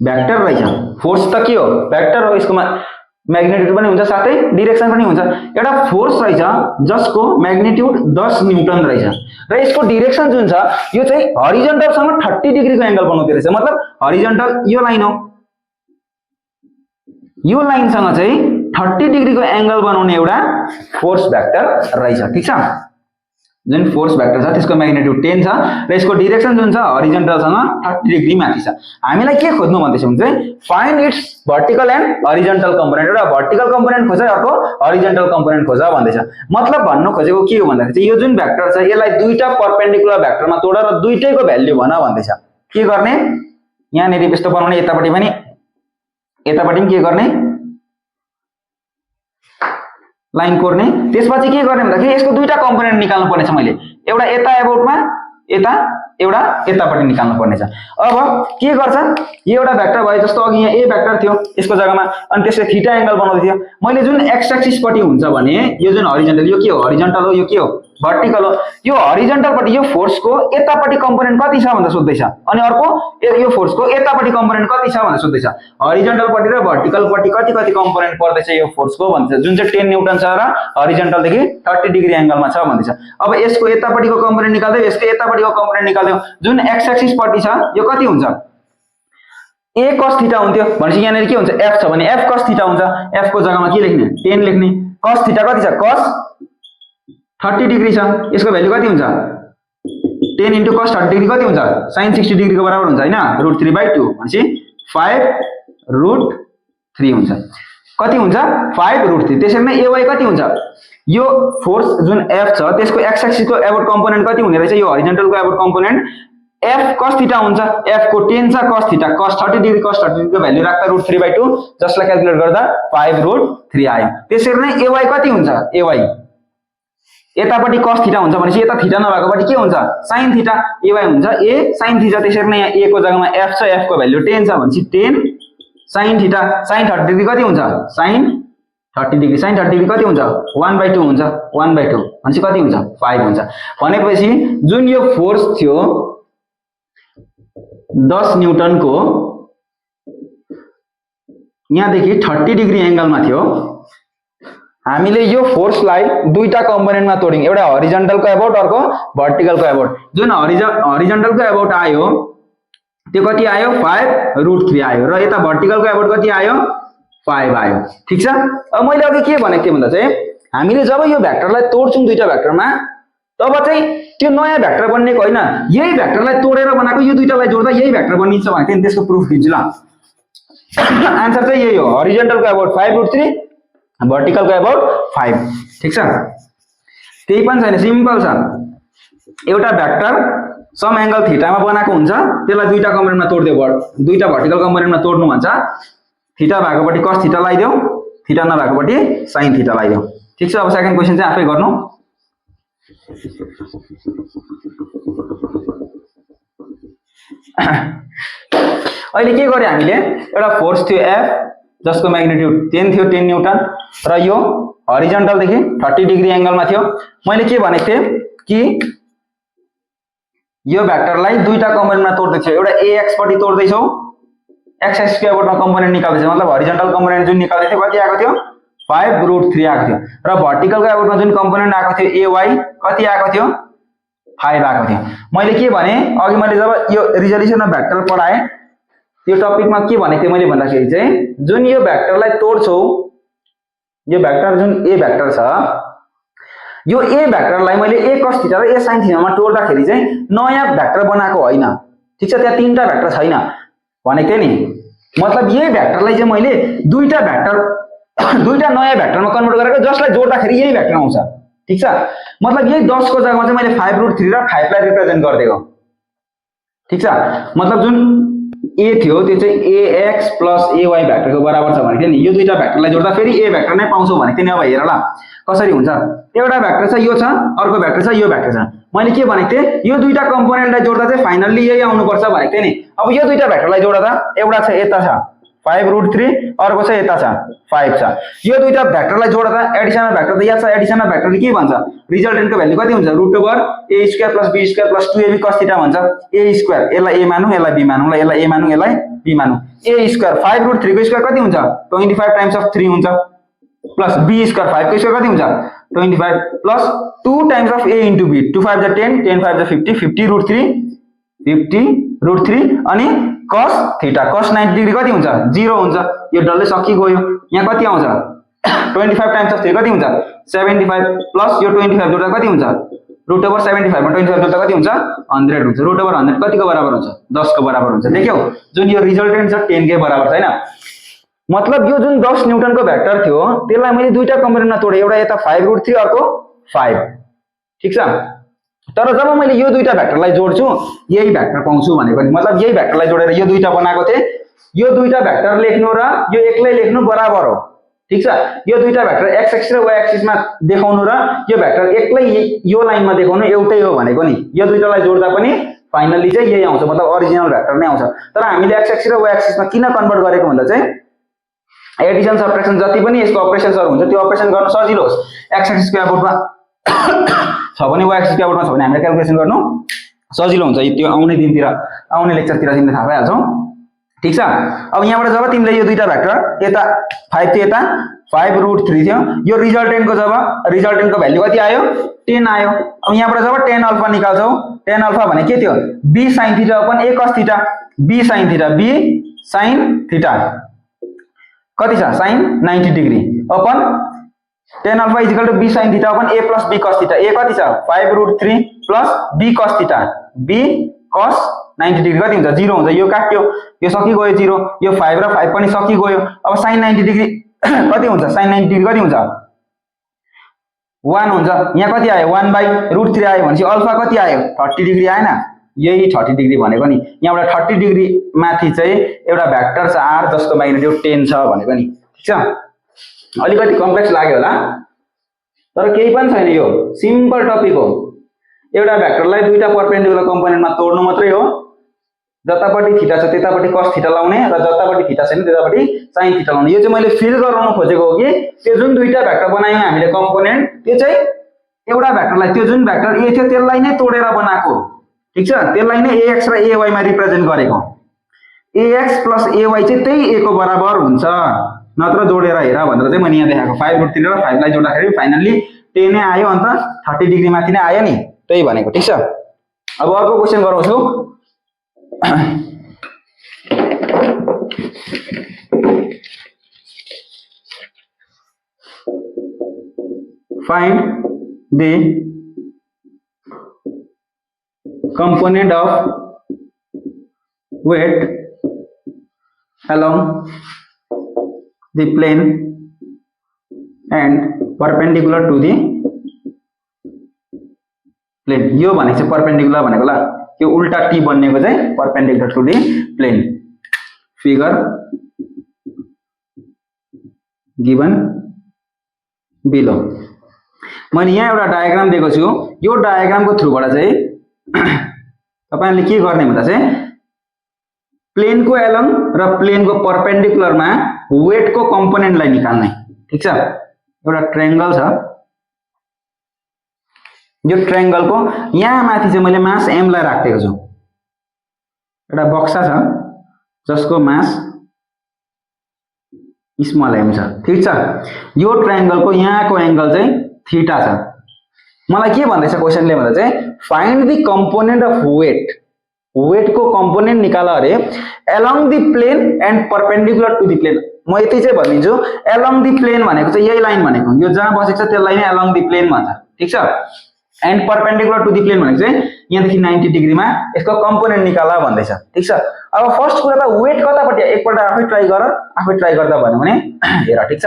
भेक्टर रहेछ फोर्स त के हो भेक्टर हो यसको मैग्निट्यूड पनि हुन्छ साथै डाइरेक्सन पनि हुन्छ एउटा फोर्स रहेछ जसको मैग्निट्यूड 10 न्यूटन रहेछ र यसको डाइरेक्सन जुन छ यो चाहिँ हरिजन्टल सँग 30 डिग्री को एंगल बनाउँदै रहेछ मतलब हरिजन्टल यो लाइन हो यो लाइन सँग चाहिँ 30 डिग्री को एंगल बनाउने एउटा फोर्स भेक्टर रहेछ ठीक छ जुन फोर्स भेक्टर छ त्यसको मैग्निट्यूड 10 छ र यसको डाइरेक्सन जुन छ हरिजन्टल सँग 30 डिग्री माथि छ हामीलाई के खोज्नु भन्दैछ भने चाहिँ find it's vertical and horizontal component एउटा भर्टिकल कम्पोनेन्ट खोज अर्को हरिजन्टल कम्पोनेन्ट खोज भन्दैछ मतलब भन्नु खोजेको के हो भन्दाखेरि चाहिँ यो जुन भेक्टर छ यसलाई दुईटा परपेन्डिकुलर भेक्टरमा तोड र दुईटैको भ्याल्यु भन भन्दैछ के गर्ने यहाँ नेरी यस्तो बनाउने यतापट्टि पनि के गर्ने लाइन कोर्ने त्यसपछि के गर्ने भन्दाखेरि यसको दुईटा कम्पोनेन्ट निकाल्नु पर्नेछ मैले एउटा यता एबाउटमा एउटा यतापट्टि निकाल्नु पर्नेछ अब के गर्छ यो एउटा भेक्टर भयो जस्तो अघि यहाँ ए भेक्टर थियो यसको जग्गामा अनि त्यसले थीटा एंगल बनाउँदै थियो मैले जुन एक्स एक्सिस पट्टि हुन्छ भने यो जुन हरिजन्टल यो के हो हरिजन्टल हो यो के हो भर्टिकल हो यो हरिजन्टल पट्टि यो फोर्स को यतापट्टि कम्पोनेन्ट कति छ भनेर सोध्दैछ अनि अर्को यो फोर्स को यतापट्टि कम्पोनेन्ट कति छ भनेर सोध्दैछ हरिजन्टल पट्टि र भर्टिकल पट्टि कति कम्पोनेन्ट पर्दैछ यो फोर्स को भन्छ जुन चाहिँ 10 न्यूटन छ र हरिजन्टल देखि 30 डिग्री एंगलमा छ भन्दैछ अब यसको यतापट्टिको कम्पोनेन्ट निकाल्दै यसको यतापट्टिको कम्पोनेन्ट निकाल्दै जुन एक्स एक्सिस पट्टि छ यो कति हुन्छ a cos थीटा हुन्थ्यो भनेपछि यहाँ के हुन्छ f छ भने f cos थीटा हुन्छ f को जग्गामा के लेख्ने 10 लेख्ने cos थीटा कति छ cos 30 डिग्री छ यसको भ्यालु कति हुन्छ 10 into cos 30 डिग्री कति हुन्छ sin 60 डिग्री को बराबर हुन्छ हैन √3/2 भनेपछि 5√3 हुन्छ कति हुन्छ 5√3 त्यसैले नै ay कति हुन्छ यो फोर्स जुन f छ त्यसको x एक्सिस को एबोट कम्पोनेन्ट कति हुने रहेछ यो हरिजन्टल को Abbott component f cos theta हुन्छ f को 10 छ cos theta cos 30 degree cos 30 degree को भ्यालु राख्दा √3/2 जसलाई क्याल्कुलेट गर्दा 5√3 आयो त्यसैले नै ay कति हुन्छ ay यतापट्टि cos थीटा हुन्छ भनेपछि यता थीटा नभएकोपट्टि के हुन्छ sin थीटा ay हुन्छ a sin थीटा त्यसैले नै यहाँ a को जग्गामा f छ f को भ्यालु 10 छ भनेपछि 10 sin थीटा sin 30 डिग्री कति हुन्छ sin 30 डिग्री sin 30 डिग्री कति हुन्छ 1/2 हुन्छ 1/2 भनेपछि कति हुन्छ 5 हुन्छ भनेपछि जुन यो फोर्स थियो 10 न्यूटन को यहाँ देखि 30 डिग्री एंगलमा थियो हामीले यो फोर्सलाई दुईटा कम्पोनेन्टमा तोड्यौं एउटा हरिजन्टल को एबोट अर्को भर्टिकल को एबोट जुन हरिजन्टल को एबोट आयो त्यो कति आयो 5√3 आयो र यता भर्टिकल को एबोट कति आयो 5 आयो ठीक छ अब मैले अघि के भनेको थिए भन्दा चाहिँ हामीले जब यो भेक्टरलाई तोड्छौं दुईटा भेक्टरमा तब चाहिँ त्यो नयाँ भेक्टर बन्नेको हैन यही भेक्टरलाई तोडेर बनाएको यो दुईटालाई जोड्दा यही भेक्टर बनिन्छ भने चाहिँ त्यसको प्रुफ दिन्छु ल आन्सर चाहिँ यही हो हरिजन्टल को एबोट 5√3 भर्टिकल को एबोट 5 ठीक छ त्यही पनि छैन सिम्पल छ एउटा भेक्टर सम एंगल थीटामा बनाएको हुन्छ त्यसलाई दुईटा कम्पोनेन्टमा तोड्दियो दुईटा भर्टिकल कम्पोनेन्टमा तोड्नु भन्छ थीटा भएकोपट्टि cos थीटा लगाइदेऊ थीटा नभएकोपट्टि sin थीटा लगाइदेऊ ठीक छ अब सेकेन्ड क्वेशन चाहिँ आफै गर्नु अहिले के गरे हामीले एउटा फोर्स थियो f जसको मैग्निट्यूड 10 थियो 10 न्यूटन र यो हरिजन्टल देखि 30 डिग्री एंगलमा थियो मैले के भनेको थिए कि यो भेक्टरलाई दुईटा कम्पोनेन्टमा तोड्दै छु एउटा ax पट्टि तोड्दै छौ x एक्सिस को एबोटमा कम्पोनेन्ट निकाल्दै छ मतलब हरिजन्टल कम्पोनेन्ट जुन निकाल्दै थियो कति आएको थियो 5√3 आएको थियो र भर्टिकल को एबोटमा जुन कम्पोनेन्ट आएको थियो ay कति आएको थियो 5 आएको थियो मैले के भने अघि मैले जब यो रिजोल्युसन अफ भेक्टर पढाए यो टपिकमा के भनेको थिए मैले भन्दाखेरि चाहिँ जुन यो भेक्टरलाई तोड्छौ यो भेक्टर जुन ए भेक्टर छ यो ए भेक्टरलाई मैले a cos थीटा र a sin थीटा मा तोड्दाखेरि चाहिँ नयाँ भेक्टर बनाएको होइन ठीक छ त्यहाँ तीनटा भेक्टर छैन भनेको थिए नि मतलब यही भेक्टरलाई चाहिँ मैले दुईटा नयाँ भेक्टरमा कन्भर्ट गरेको जसलाई जोड्दाखेरि यही भेक्टर आउँछ ठीक छ मतलब यही 10 को जग्गामा चाहिँ मैले 5√3 र 5 लाई रिप्रेजेन्ट गर्दिएको ठीक छ मतलब जुन a थियो त्यो चाहिँ ax + ay भेक्टरको बराबर छ भनेको थियो नि यो दुईटा भेक्टरलाई जोड्दा फेरि a भेक्टर नै पाउँछौ भनेको थियो नि अब हेर ल कसरी हुन्छ एउटा भेक्टर छ यो छ अर्को भेक्टर छ यो भेक्टर छ मैले के भनेको थिए यो दुईटा कम्पोनेन्टलाई जोड्दा चाहिँ फाइनल्ली यही आउनु पर्छ भनेको थिए नि अब यो दुईटा भेक्टरलाई जोड्दा एउटा छ यता छ 5√3 अर्को छ यता छ 5 छ यो दुईटा भेक्टरलाई जोड्दा एडिसनल भेक्टर त यहाँ छ एडिसनल भेक्टरले के भन्छ रिजल्टेन्टको भ्यालु कति हुन्छ √a² + b² + 2ab cos theta भन्छ a² यसलाई a मानौं यसलाई b मानौं ल यसलाई a मानौं यसलाई b मानौं a² 5√3 को स्क्वायर कति हुन्छ 25 टाइम्स अफ 3 हुन्छ प्लस b² 5 को स्क्वायर कति हुन्छ 25 plus 2 times of a * b 2 5 जा 10 10 5 जा 50 50√3 50√3 अनि cos थीटा cos 90 डिग्री कति हुन्छ 0 हुन्छ यो डल्लै सकिगयो यहाँ कति आउँछ 25 टाइम्स अफ 3 कति हुन्छ 75 प्लस यो 25 जोड्दा कति हुन्छ √75 मा 25 जोड्दा कति हुन्छ 100 हुन्छ √100 कतिको बराबर हुन्छ 10 को बराबर हुन्छ देख्यौ जुन यो रिजल्टेन्ट छ 10 के बराबर छैन मतलब यो जुन 10 न्यूटनको भेक्टर थियो त्यसलाई मैले दुईटा कम्पोनेन्टमा तोडे एउटा यता 5√3 अर्को 5 ठीक छ तर जब मैले यो दुईटा भेक्टरलाई जोड्छु यही भेक्टर पाउँछु भनेको नि मतलब यही भेक्टरलाई जोडेर यो दुईटा बनाएको थिए यो दुईटा भेक्टर लेख्नु र यो एक्लै लेख्नु बराबर हो ठीक छ यो दुईटा भेक्टर x एक्सिस र y एक्सिस मा देखाउनु र यो भेक्टर एक्लै यो लाइनमा देखाउनु एउटै हो भनेको नि यो दुईटालाई जोड्दा पनि फाइनली चाहिँ यही आउँछ मतलब ओरिजिनल भेक्टर नै आउँछ तर हामीले x एक्सिस र y एक्सिस मा किन कन्भर्ट गरेको भन्दा चाहिँ एडिसन सबट्र्याक्सन जति पनि यसको अपरेसन्सहरु हुन्छ त्यो अपरेसन गर्न सजिलो होस् x एक्सिस को अबाउटमा छ भने y एक्सिस को अबाउटमा छ भने हामीले क्याल्कुलेसन गर्नु सजिलो हुन्छ त्यो आउने दिनतिर आउने लेक्चरतिर तिमीले थाहा पाइहाल्छौ ठीक छ अब यहाँबाट जब तिमीले यो दुईटा भेक्टर यता 5 थियो यता 5√3 थियो यो रिजल्टेन्टको जब रिजल्टेन्टको भ्यालु कति आयो 10 आयो अब यहाँबाट जब tan अल्फा निकाल्छौ tan अल्फा भने के थियो b sin theta upon a cos theta b sin theta b sin theta कति छ sin 90 degree upon tan alpha = b sin theta upon a + b cos theta a कति छ 5√3 + b cos theta b cos 90 degree कति हुन्छ 0 हुन्छ यो काट्यो यो सकिगयो 0 यो 5 र 5 पनि सकिगयो अब sin 90 डिग्री कति हुन्छ sin 90 डिग्री कति हुन्छ 1 हुन्छ यहाँ कति आयो 1/√3 आयो भनेपछि अल्फा कति आयो 30 डिग्री आएन यही 30 डिग्री भनेको नि यहाँबाट 30 डिग्री माथि चाहिँ एउटा भेक्टर छ r जसको म्याग्निट्युड 10 छ भनेको नि ठीक छ अलिकति कम्प्लेक्स लाग्यो होला तर केही पनि छैन यो सिम्पल टपिक हो एउटा भेक्टरलाई दुईटा परपेन्डिकुलर कम्पोनेन्टमा तोड्नु मात्रै हो जतापट्टि थीटा छ त्यतापट्टि cos थीटा लाउने र जतापट्टि थीटा छैन त्यतापट्टि sin थीटा लाउने यो चाहिँ मैले फिल गराउन खोजेको हो कि त्यो जुन दुईटा भेक्टर बनायौं हामीले कम्पोनेन्ट त्यो चाहिँ एउटा भेक्टरलाई त्यो जुन भेक्टर a थियो त्यसलाई नै तोडेर बनाएको ठीक छ त्यसलाई नै ax र ay मा रिप्रेजेन्ट गरेको ax + ay चाहिँ त्यही a को बराबर हुन्छ नत्र जोडेर हेर भनेर चाहिँ मैले यहाँ देखाएको 5√3 र 5 लाई जोड्दाखेरि फाइनली 10 नै आयो अन्त 30 डिग्री माथि नै आयो नि त्यही भनेको ठीक छ अब अर्को क्वेशन गराउँछु find the component of weight along the plane and perpendicular to the plane यो भनेको चाहिँ परपेन्डिकुलर भनेको ल यो उल्टा t बन्नेको चाहिँ perpendicular to the plane figure given below मैले यहाँ एउटा डायग्राम दिएको छु यो डायग्रामको थ्रुबाट चाहिँ तपाईहरुले के गर्ने भन्दा चाहिँ प्लेनको एलङ र प्लेनको परपेन्डिकुलरमा वेटको कम्पोनेन्टलाई निकाल्ने ठीक छ एउटा ट्रायंगल छ यो ट्रायंगलको यहाँ माथि चाहिँ मैले मास m लाई राखेको छु एउटा बक्सा छ जसको मास स्मल m छ ठीक छ यो ट्रायंगलको यहाँको एंगल चाहिँ थीटा छ मलाई के भन्दैछ क्वेशनले भन्दा चाहिँ find the component of weight को कम्पोनेन्ट निकाल अरे along the plane and perpendicular to the plane म यति चाहिँ भनिदिन्छु एलोङ द प्लेन भनेको चाहिँ यही लाइन भनेको यो जहाँ बसेको छ त्यसलाई नै एलोङ द प्लेन भन्छ ठीक छ and perpendicular to the plane भनेको चाहिँ यहाँदेखि 90 डिग्रीमा यसको कम्पोनेन्ट निकाला भन्दैछ ठीक छ अब फर्स्ट कुरा त वेट कतापट्टि एकपल्ट आफै ट्राई गर्दा भन्यो भने हेर ठीक छ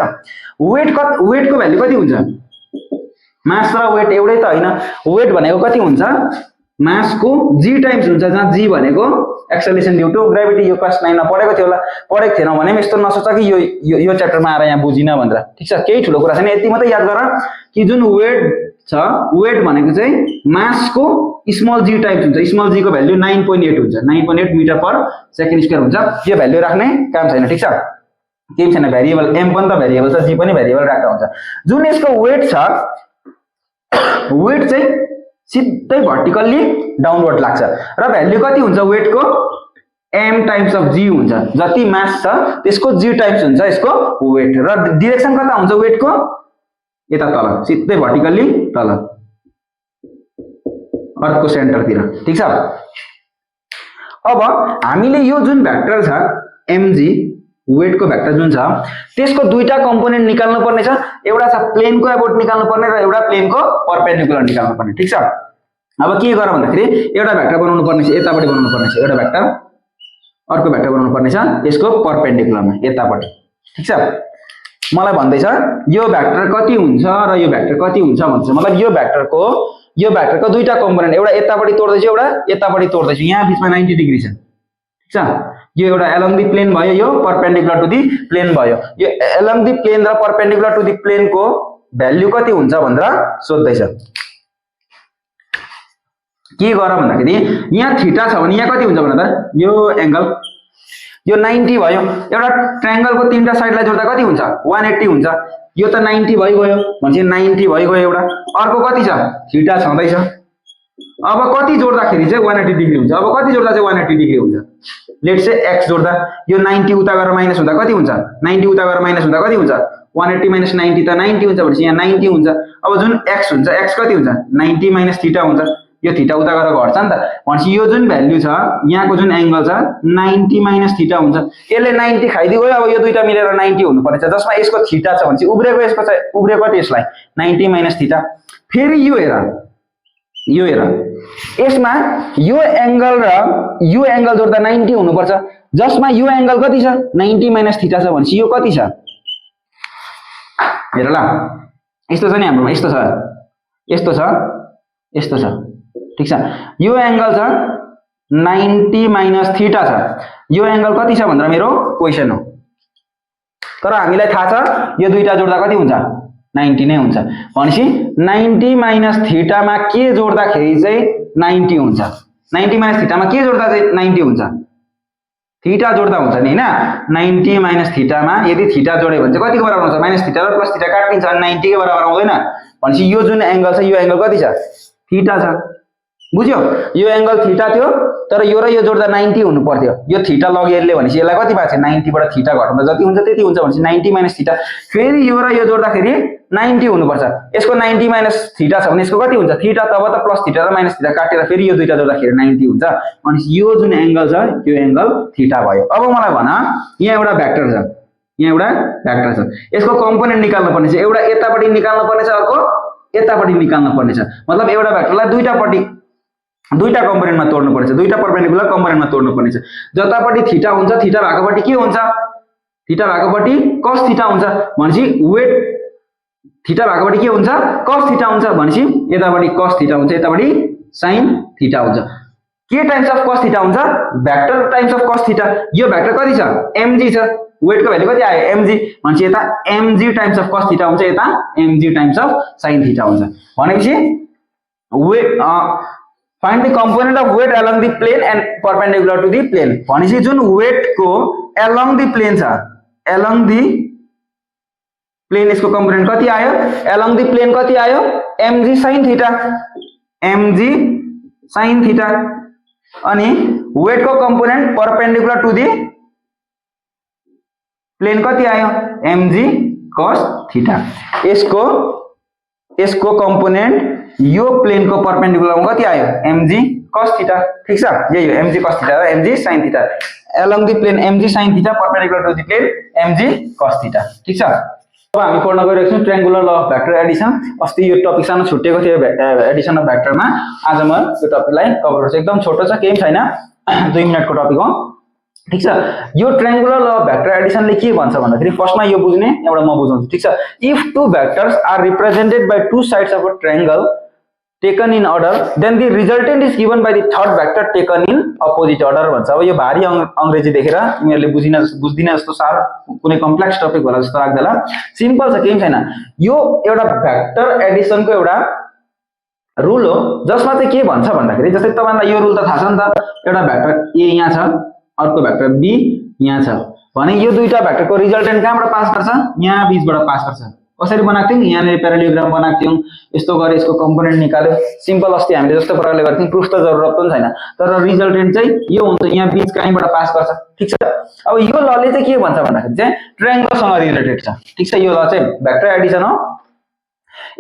वेटको भ्यालु कति हुन्छ मास र वेट एउटै त हैन वेट भनेको कति हुन्छ मासको g टाइम्स हुन्छ जहाँ g भनेको एक्सेलरेसन ड्यू टु ग्रेभिटी यो क्लास 9 मा पढेको थियो होला पढेको थिएन भने पनि यस्तो नसोच कि यो च्याप्टरमा आएर यहाँ बुझिन भनेर ठीक छ केही ठुलो कुरा छैन यति मात्रै याद गर कि जुन वेट छ वेट भनेको चाहिँ मासको स्मल g टाइम्स हुन्छ स्मल g को भ्यालु 9.8 हुन्छ 9.8 मिटर पर सेकेन्ड स्क्वायर हुन्छ यो भ्यालु राख्ने काम छैन ठीक छ केही छैन भेरिएबल m पनि त भेरिएबल छ g पनि भेरिएबल राख्दा हुन्छ जुन यसको वेट छ वेट चाहिँ सिधै भर्टिकल्ली डाउनवर्ड लाग्छ र भ्यालु कति हुन्छ वेटको m टाइम्स अफ g हुन्छ जति मास छ त्यसको g टाइम्स हुन्छ यसको वेट र डाइरेक्सन कता हुन्छ वेटको यता तल सिधै भर्टिकल्ली तल अर्थको सेन्टरतिर ठीक छ अब हामीले यो जुन भेक्टर छ mg वेट को भेक्टर जुन छ त्यसको दुईटा कम्पोनेन्ट निकाल्नु पर्ने छ एउटा छ प्लेन को एबोट निकाल्नु पर्ने र एउटा प्लेन को परपेन्डिकुलर निकाल्नु पर्ने ठीक छ अब के गर भन्दाखेरि एउटा भेक्टर बनाउनु पर्ने छ यतापटि बनाउनु पर्ने छ एउटा भेक्टर अर्को भेक्टर बनाउनु पर्ने छ यसको परपेन्डिकुलरमा यतापटि ठीक छ मलाई भन्दै छ यो भेक्टर कति हुन्छ र यो भेक्टर कति हुन्छ भन्छ मतलब यो भेक्टरको दुईटा कम्पोनेन्ट एउटा यतापटि तोड्दै छु एउटा यतापटि तोड्दै छु यहाँ बीचमा 90 डिग्री छ ठीक छ यो एउटा एलोङ द प्लेन भयो यो परपेन्डिकुलर टु द प्लेन भयो यो एलोङ द प्लेन र परपेन्डिकुलर टु द प्लेन को भ्यालु कति हुन्छ भनेर सोध्दै छ के गर भन्दाखेरि यहाँ थीटा छ भने यहाँ कति हुन्छ भने त यो एंगल यो 90 भयो एउटा ट्रायंगलको तीनटा साइडलाई जोड्दा कति हुन्छ 180 हुन्छ यो त 90 भइगयो भनेपछि 90 भइगयो एउटा अर्को कति छ थीटा छँदै छ अब कति जोड्दाखेरि चाहिँ 180 डिग्री हुन्छ अब कति जोड्दा चाहिँ 180 डिग्री हुन्छ लेट्स से x जोड्दा यो 90 उता गएर माइनस हुँदा कति हुन्छ 90 उता गएर माइनस हुँदा कति हुन्छ 180 माइनस 90 त 90 हुन्छ भनेपछि यहाँ 90 हुन्छ अब जुन x हुन्छ x कति हुन्छ 90 माइनस थीटा हुन्छ यो थीटा उता गएर घट्छ नि त भनेपछि यो जुन भ्यालु छ यहाँको जुन एंगल छ 90 माइनस थीटा हुन्छ यसले 90 खाइदियो अब यो दुईटा मिलेर 90 हुनु पर्छ जसमा यसको थीटा छ भनेपछि उब्रेको यसको चाहिँ उब्रेको त्यसलाई 90 माइनस थीटा फेरि यो हेर यसमा यो एंगल र यो एंगल जोड्दा 90 हुनु पर्छ जसमा यो एंगल कति छ 90 माइनस थीटा छ भनेपछि यो कति छ हेर ल यस्तो छ नि हाम्रोमा यस्तो छ ठीक छ यो एंगल छ 90 माइनस थीटा छ यो एंगल कति छ भनेर मेरो क्वेशन हो तर हामीलाई थाहा छ यो दुईटा जोड्दा कति हुन्छ 90 नै हुन्छ भनेपछि 90 माइनस थीटा मा के जोड्दाखेरि चाहिँ 90 हुन्छ 90 माइनस थीटा मा के जोड्दा चाहिँ 90 हुन्छ थीटा जोड्दा हुन्छ नि हैन 90 माइनस थीटा मा यदि थीटा जोड्यो भने चाहिँ कतिको बराबर हुन्छ माइनस थीटा र प्लस थीटा काट्दिन्छ अनि 90 के बराबर आउँदैन भनेपछि यो जुन एंगल छ यो एंगल कति छ थीटा छ बुझ्यो यो एंगल थीटा थियो तर यो र यो जोड्दा 90 हुनु पर्थ्यो यो थीटा लगिएरले भनेपछि यसलाई कति भएको छ 90 बाट थीटा घटाउँदा जति हुन्छ त्यति हुन्छ भनेपछि 90 माइनस थीटा फेरि यो र यो जोड्दाखेरि 90 हुनु पर्छ यसको 90 माइनस थीटा छ भने यसको कति हुन्छ थीटा तब त प्लस थीटा र माइनस थीटा काटेर फेरि यो दुईटा जोड्दाखेरि 90 हुन्छ अनि यो जुन एंगल छ यो एंगल थीटा भयो अब मलाई भन यहाँ एउटा भेक्टर छ यसको कम्पोनेन्ट निकाल्नु पर्ने छ एउटा यतापटि निकाल्नु पर्ने छ अर्को यतापटि निकाल्नु पर्ने छ मतलब एउटा भेक्टरलाई दुईटा कम्पोनेन्टमा तोड्नु पर्छ दुईटा परपेन्डिकुलर कम्पोनेन्टमा तोड्नु पर्ने छ जतापटि थीटा हुन्छ थीटा भागपट्टि के हुन्छ थीटा भागपट्टि cos थीटा हुन्छ भनेपछि वेट थीटा भागपट्टि के हुन्छ cos थीटा हुन्छ भनेपछि यतापट्टि cos थीटा हुन्छ यतापट्टि sin थीटा हुन्छ के टाइम्स अफ cos थीटा हुन्छ vector times of cos theta यो भेक्टर कति छ mg छ वेटको भ्यालु कति आयो mg भनेपछि यता mg times of cos theta हुन्छ यता mg times of sin theta हुन्छ भनेपछि weight find the component of weight along the plane and perpendicular to the plane भनेपछि जुन वेट को along the plane छ along the plane यसको component कति आयो along the plane कति आयो mg sin थीटा अनि वेट को component perpendicular to the plane कति आयो mg cos थीटा यसको कम्पोनेन्ट यो प्लेन को परपेन्डिकुलर मा कति आयो mg cos थीटा ठीक छ यही हो mg cos थीटा र mg sin theta along the plane mg sin theta perpendicular to the plane mg cos theta ठीक छ। अब हामी पढ्न गइरहेको छौं triangular law of vector Edison. अस्ति यो टपिक सानो छुटेको थियो एडिसन अफ भेक्टरमा, आज म यो टपिकलाई कभर गर्छु। एकदम छोटो छ, केही छैन, 2 मिनेटको टपिक हो ठीक छ। यो ट्रायंगुलर ल अफ भेक्टर एडिसनले के भन्छ भन्दाखेरि फर्स्टमा यो बुझ्ने, एउटा म बुझाउँछु ठीक छ। If two vectors are represented by two sides of a triangle taken in order then the resultant is given by the third vector taken in opposite order भन्छ। अब यो भारी अंग्रेजी देखेर तिमीहरुले बुझ्दिन जस्तो सार कुनै कम्प्लेक्स टपिक होला जस्तो लाग्दैला, सिम्पल छ, केही छैन। यो एउटा भेक्टर एडिसनको एउटा रुल हो जसमा चाहिँ के भन्छ भन्दाखेरि जस्तै तपाईलाई यो रुल त थाहा छ नि त, एउटा भेक्टर a यहाँ छ, अर्को भेक्टर b यहाँ छ भने यो दुईटा भेक्टरको रिजल्टेन्ट कहाँबाट पास गर्छ? यहाँ बीचबाट पास गर्छ। कसरी बनाएको थियौ? यहाँ प्यारालियोग्राम बनाएको थियौ, यस्तो गरे यसको कम्पोनेन्ट निकाल्यो, सिम्पल। अस्ति हामीले जस्तो प्रकारले गर्थ्यौं, प्रुफ त जरुरत पनि छैन, तर रिजल्टेन्ट चाहिँ यो हुन्छ, यहाँ बीच कहीँबाट पास गर्छ ठीक छ। अब यो लले चाहिँ के भन्छ भन्दाखेरि चाहिँ ट्रायंगलसँग रिलेटेड छ ठीक छ। यो ल चाहिँ भेक्टर एडिसन हो।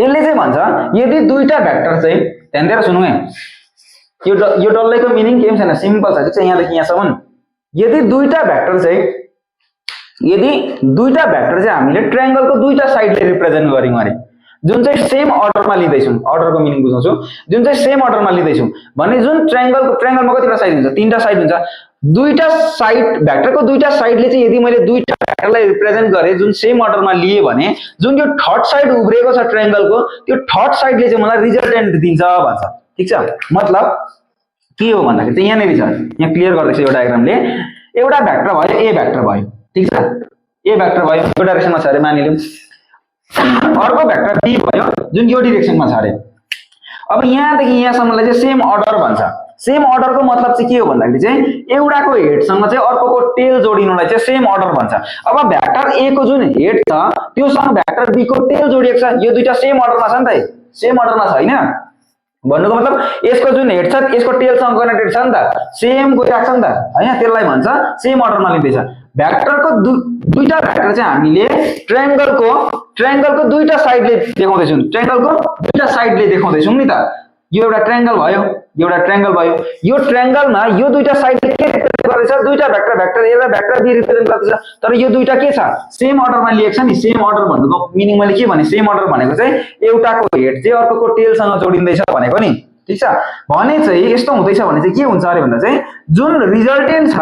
यसले चाहिँ भन्छ यदि दुईटा भेक्टर चाहिँ, ध्यान दिएर सुन्नु है, यो डल्लैको मिनिङ केही छैन, सिम्पल छ ठीक छ, यहाँदेखि यहाँसम्म। यदि दुईटा भेक्टर चाहिँ हामीले ट्रायंगलको दुईटा साइडले रिप्रेजेन्ट गर्यौं अरे, जुन चाहिँ सेम अर्डरमा लिदैछौं, अर्डरको मिनिङ बुझाउँछु, जुन चाहिँ सेम अर्डरमा लिदैछौं भने जुन ट्रायंगलमा कतिवटा साइड हुन्छ? 3टा साइड हुन्छ। दुईटा साइड भेक्टरको दुईटा साइडले चाहिँ यदि मैले दुईटा भेक्टरलाई रिप्रेजेन्ट गरे जुन सेम अर्डरमा लिए भने जुन यो थर्ड साइड उब्रेको छ ट्रायंगलको, त्यो थर्ड साइडले चाहिँ मलाई रिजल्टेन्ट दिन्छ भन्छ ठीक छ। मतलब के हो भन्दाखेरि चाहिँ यहाँनेरि छ, यहाँ क्लियर गर्दैछु यो डायग्रामले। एउटा भेक्टर भयो, ए भेक्टर भयो ठीक छ, ए भेक्टर भयो, यो डाइरेक्सनमा छ अरे मानिलियौं। अर्को भेक्टर बी भयो जुन यो डाइरेक्सनमा छ अरे। अब यहाँदेखि यहाँसम्मलाई चाहिँ सेम अर्डर भन्छ। सेम अर्डरको मतलब चाहिँ के हो भन्दाखेरि चाहिँ एउटाको हेडसँग चाहिँ अर्कोको टेल जोडिनुलाई चाहिँ सेम अर्डर भन्छ। अब भेक्टर ए को जुन हेड छ त्योसँग भेक्टर बी को टेल जोडिएको छ, यो दुईटा सेम अर्डरमा छ नि त, सेम अर्डरमा छ हैन भन्नुको मतलब यसको जुन हेड छ यसको टेलसँग कनेक्टेड छ नि त, सेम गइराख्छ नि त हैन, त्यसलाई भन्छ सेम अर्डरमा लिँदैछ। भेक्टरको दुईटा भेक्टर चाहिँ हामीले ट्रायंगलको दुईटा साइडले देखाउँदैछौं, ट्रायंगलको दुईटा साइडले देखाउँदैछौं नि त। यो एउटा ट्रायंगल भयो, एउटा ट्रायंगल भयो, यो ट्रायंगलमा यो दुईटा साइडले के रिप्रेजेन्ट गर्दैछ? दुईटा भेक्टर ए र भेक्टर बी रिप्रेजेन्ट गर्दैछ, तर यो दुईटा के छ? सेम अर्डरमा लिएको छ नि। सेम अर्डर भन्नुको मिनिङ मैले के भने, सेम अर्डर भनेको चाहिँ एउटाको हेड चाहिँ अर्कोको टेलसँग जोडिँदैछ भनेको नि ठीक छ। भने चाहिँ यस्तो हुँदैछ भने चाहिँ के हुन्छ अरे भन्दा चाहिँ जुन रिजल्टेन्ट छ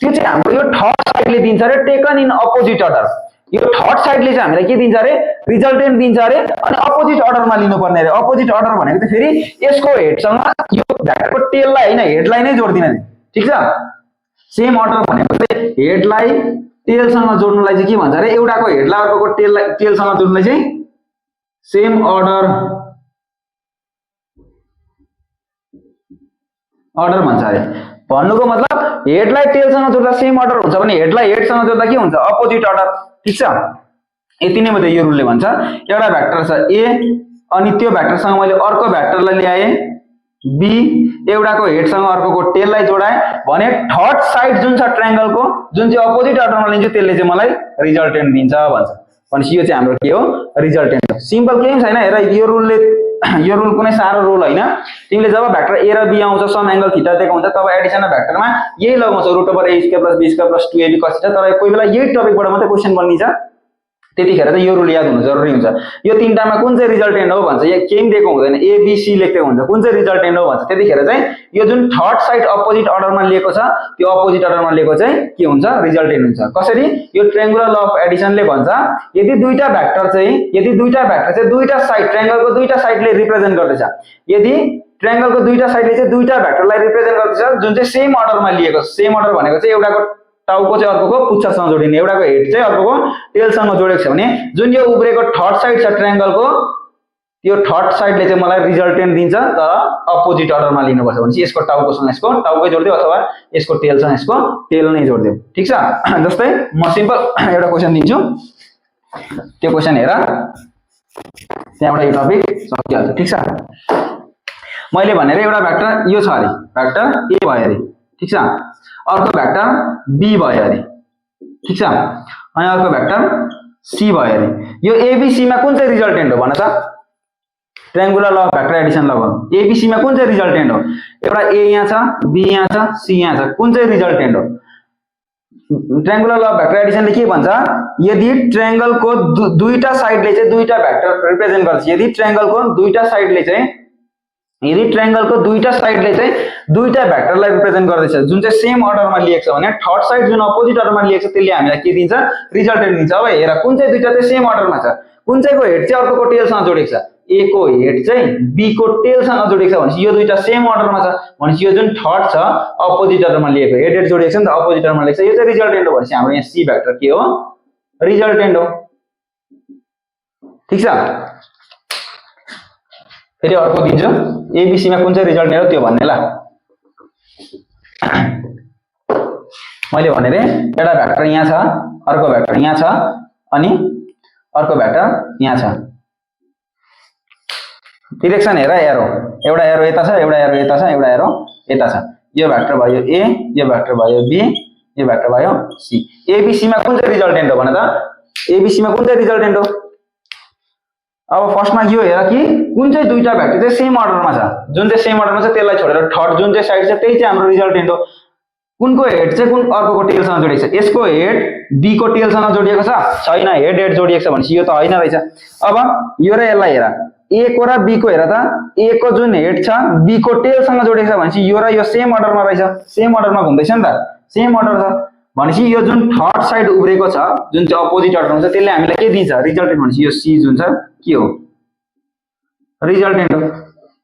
त्यो चाहिँ हाम्रो यो थर्ड साइडले दिन्छ अरे, टेकन इन अपोजिट अर्डर। यो थर्ड साइडले चाहिँ हामीलाई के दिन्छ अरे? रिजल्टेन्ट दिन्छ अरे, अनि अपोजिट अर्डरमा लिनुपर्ने अरे। अपोजिट अर्डर भनेको चाहिँ फेरि यसको हेडसँग यो भेक्टरको टेललाई हैन, हेडलाई नै जोड्दिन ठीक छ। सेम अर्डर भनेको चाहिँ हेडलाई टेलसँग जोड्नुलाई चाहिँ के भन्छ अरे? एउटाको हेडलाई अर्कोको टेलसँग जोड्नुलाई चाहिँ सेम अर्डर भन्छ अरे। भन्नुको मतलब हेडलाई टेलसँग जोड्दा सेम अर्डर हुन्छ भने हेडलाई हेडसँग जोड्दा के हुन्छ? अपोजिट अर्डर ठीक छ। यति नै मात्रै यो रुलले भन्छ। एउटा भेक्टर छ ए अनि त्यो भेक्टरसँग मैले अर्को भेक्टरलाई ल्याए बी, एउटाको हेडसँग अर्कोको टेललाई जोडाए भने थर्ड साइड जुन छ ट्रायंगलको जुन चाहिँ अपोजिट अर्डरमा लिन्छ त्यसले चाहिँ मलाई रिजल्टेन्ट दिन्छ भन्छ। भनेपछि यो चाहिँ हाम्रो के हो? रिजल्टेन्ट हो। सिम्पल केही छैन। हेर यो रुल कुनै सारो रुल हैन। तिमीले जब भेक्टर ए र बी आउँछ सम एंगल थीटा दिएको हुन्छ तब एडिसन भेक्टरमा यही लगाउँछ √a² + b² + 2ab cos theta. तर कोही बेला यही टपिकबाट मात्रै क्वेशन बनिन्छ, त्यतिखेर चाहिँ यो रुल याद हुनु जरुरी हुन्छ। यो तीनटामा कुन चाहिँ रिजल्टेन्ट हो भन्छ, यहाँ केही दिएको हुँदैन, ए बी सी लेखेको हुन्छ, कुन चाहिँ रिजल्टेन्ट हो भन्छ। त्यतिखेर चाहिँ यो जुन थर्ड साइड अपोजिट अर्डरमा लिएको छ त्यो अपोजिट अर्डरमा लिएको चाहिँ के हुन्छ? रिजल्टेन्ट हुन्छ। कसरी? यो ट्रायंगुलर ल अफ एडिसनले भन्छ यदि दुईटा भेक्टर चाहिँ दुईटा साइड ट्रायंगलको दुईटा साइडले रिप्रेजेन्ट गर्दैछ, यदि ट्रायंगलको दुईटा साइडले चाहिँ दुईटा भेक्टरलाई रिप्रेजेन्ट गर्दैछ जुन चाहिँ सेम अर्डरमा लिएको, सेम अर्डर भनेको चाहिँ एउटाको टाउको चाहिँ अर्कोको पुच्छरसँग जोडिने, एउटाको हेड चाहिँ अर्कोको टेलसँग जोडेको छ भने जुन यो उब्रेको थर्ड साइड छ ट्रायंगलको त्यो थर्ड साइडले चाहिँ मलाई रिजल्टेन्ट दिन्छ, तर अपोजिट अर्डरमा लिनुपर्छ। भनेपछि यसको टाउकोसँग यसको टाउकै जोड्दियो अथवा यसको टेलसँग यसको टेल नै जोड्दियो ठीक छ। जस्तै म सिम्पल एउटा क्वेशन दिन्छु, त्यो क्वेशन हेर, त्यहाँबाट यो टपिक सकिहाल्छ ठीक छ। मैले भनेर एउटा भेक्टर यो छ अरे, भेक्टर ए भयो अरे ठीक छ, अर्को भेक्टर बी भयो अरे ठीक छ, अनि अर्को भेक्टर सी भयो अरे। यो एबीसी मा कुन चाहिँ रिजल्टेन्ट हो भन त? Triangular law of vector Edison लगाऊ। एबीसी मा कुन चाहिँ रिजल्टेन्ट हो? एउटा ए यहाँ छ, बी यहाँ छ, सी यहाँ छ, कुन चाहिँ रिजल्टेन्ट हो? ट्रायंगुलर ल अफ भेक्टर एडिसनले के भन्छ यदि ट्रायंगलको दुईटा साइडले चाहिँ दुईटा भेक्टर रिप्रेजेन्ट गर्छ यदि ट्रायंगलको दुईटा साइडले चाहिँ दुईटा भेक्टरलाई रिप्रेजेन्ट गर्दैछ जुन चाहिँ सेम अर्डरमा लिएको छ भने थर्ड साइड जुन अपोजिट अर्डरमा लिएको छ त्यसले हामीलाई के दिन्छ रिजल्टेन्ट दिन्छ अब हेर कुन चाहिँ दुईटा चाहिँ सेम अर्डरमा छ कुन चाहिँको हेड चाहिँ अर्कोको टेलसँग जोडिएको छ ए को हेड चाहिँ बी को टेलसँग जोडिएको छ भनेपछि यो दुईटा सेम अर्डरमा छ भनेपछि यो जुन थर्ड छ अपोजिट अर्डरमा लिएको हेड जोडिएको छ नि त अपोजिट अर्डरमा लिएको छ यो चाहिँ रिजल्टेन्ट हो भनेपछि हाम्रो यहाँ सी भेक्टर के हो रिजल्टेन्ट हो ठीक छ फेरि अर्को दिन्छु एबीसी मा कुन चाहिँ रिजल्टेन्ट हो त्यो भन्ने ल मैले भने रे एउटा भेक्टर यहाँ छ अर्को भेक्टर यहाँ छ अनि अर्को भेक्टर यहाँ छ डाइरेक्सन हेर एरो एउटा एरो यता छ एउटा एरो यता छ एउटा एरो यता छ यो भेक्टर भयो ए यो भेक्टर भयो बी यो भेक्टर भयो सी एबीसी मा कुन चाहिँ रिजल्टेन्ट हो भने त एबीसी मा कुन चाहिँ रिजल्टेन्ट हो अब फर्स्टमा यो हेर कि कुन चाहिँ दुईटा भेक्टर चाहिँ सेम अर्डरमा छ जुन चाहिँ सेम अर्डरमा छ त्यसलाई छोडेर थर्ड जुन चाहिँ साइड छ त्यही चाहिँ हाम्रो रिजल्टेन्ट हो कुनको हेड चाहिँ कुन अर्कोको टेलसँग जोडिएको छ यसको हेड बी को टेलसँग जोडिएको छ छैन हेड जोडिएको छ भनेपछि यो त होइन रहेछ अब यो र यसलाई हेर ए को र बी को हेर त ए को जुन हेड छ बी को टेलसँग जोडिएको छ भनेपछि यो र यो सेम अर्डरमा रहेछ सेम अर्डरमा घुम्दैछ नि त सेम अर्डर छ भनेपछि यो जुन थर्ड साइड उब्रेको छ जुन चाहिँ अपोजिट अर्डरमा छ त्यसले हामीलाई के दिन्छ रिजल्टेन्ट भनेपछि यो सी जुन छ के हो रिजल्टेन्ट हो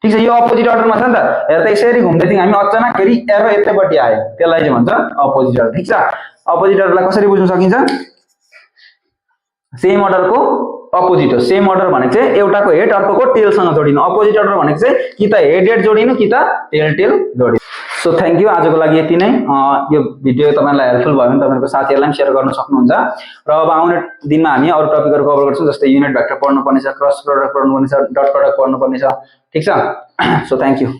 ठीक छ यो अपोजिट अर्डरमा छ नि त हेर त यसरी घुम्दै थियौं हामी अचानक फेरि एरो यतैपट्टि आयो त्यसलाई चाहिँ भन्छ अपोजिट अर्डर ठीक छ अपोजिट अर्डरलाई कसरी बुझ्न सकिन्छ सेम अर्डरको अपोजिट हो सेम अर्डर भनेको चाहिँ एउटाको हेड अर्कोको टेलसँग जोडिनु अपोजिट अर्डर भनेको चाहिँ कि त हेड जोडिनु कि त टेल जोडिनु सो थ्यांक यू आजको लागि यति नै यो भिडियो तपाईलाई हेल्पफुल भयो भने तपाईहरुको साथीहरुलाई पनि शेयर गर्न सक्नुहुन्छ र अब आउने दिनमा हामी अरु टपिकहरु कभर गर्छौं जस्तै युनिट भेक्टर पढ्नु पर्ने छ क्रस प्रोडक्ट पढ्नु पर्ने छ डट प्रोडक्ट पढ्नु पर्ने छ ठीक छ सो थ्यांक यू